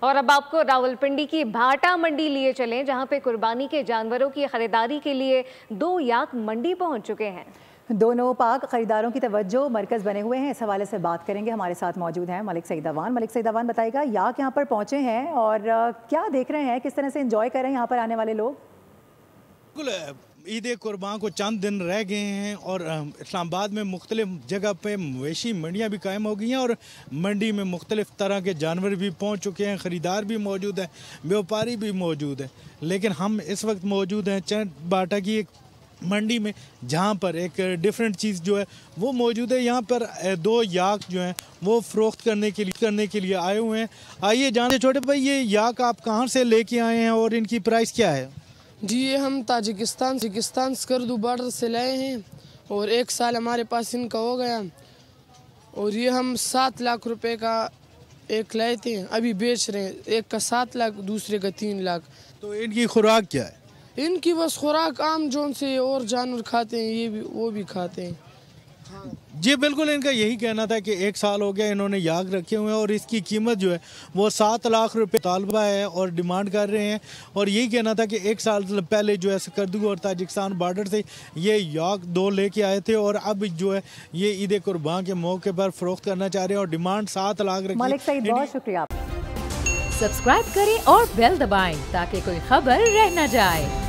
और अब आपको रावलपिंडी की भाटा मंडी लिए चलें, जहां पे कुर्बानी के जानवरों की खरीदारी के लिए 2 याक मंडी पहुंच चुके हैं। दोनों पाक खरीदारों की तवज्जो मरकज़ बने हुए हैं। इस हवाले से बात करेंगे। हमारे साथ मौजूद हैं मलिक सईद अवान। मलिक सईद अवान, बताइएगा याक यहाँ पर पहुँचे हैं और क्या देख रहे हैं, किस तरह से इंजॉय कर रहे हैं यहाँ पर आने वाले लोग? बिल्कुल, ईद कुर्बान को चंद दिन रह गए हैं और इस्लामाबाद में मुख्तलिफ जगह पे मवेशी मंडियाँ भी कायम हो गई हैं और मंडी में मुख्तलिफ तरह के जानवर भी पहुँच चुके हैं, ख़रीदार भी मौजूद है, व्यापारी भी मौजूद है। लेकिन हम इस वक्त मौजूद हैं चंद बाटा की एक मंडी में, जहाँ पर एक डिफरेंट चीज़ जो है वो मौजूद है। यहाँ पर 2 याक जो हैं वो फ़रोख्त करने के लिए आए हुए हैं। आइए जानते। छोटे भाई, ये याक आप कहाँ से लेके आए हैं और इनकी प्राइस क्या है? जी, ये हम ताजिकिस्तान स्कर्दू बॉर्डर से लाए हैं और 1 साल हमारे पास इनका हो गया और ये हम 7 लाख रुपए का एक लाए थे, अभी बेच रहे हैं। एक का 7 लाख, दूसरे का 3 लाख। तो इनकी खुराक क्या है? इनकी बस खुराक आम जोन से और जानवर खाते हैं, ये भी वो भी खाते हैं। जी बिल्कुल, इनका यही कहना था कि 1 साल हो गया इन्होंने याक रखे हुए हैं और इसकी कीमत जो है वो 7 लाख रुपए तालबा है और डिमांड कर रहे हैं। और यही कहना था कि 1 साल पहले जो है स्कर्दू और ताजिकिस्तान बॉर्डर से ये याक 2 लेके आए थे और अब जो है ये ईद कुर्बान के मौके पर फरोख्त करना चाह रहे हैं और डिमांड 7 लाख रखी। मलिक सईद, बहुत शुक्रिया। सब्सक्राइब करें और बेल दबाएं ताकि कोई खबर रह न जाए।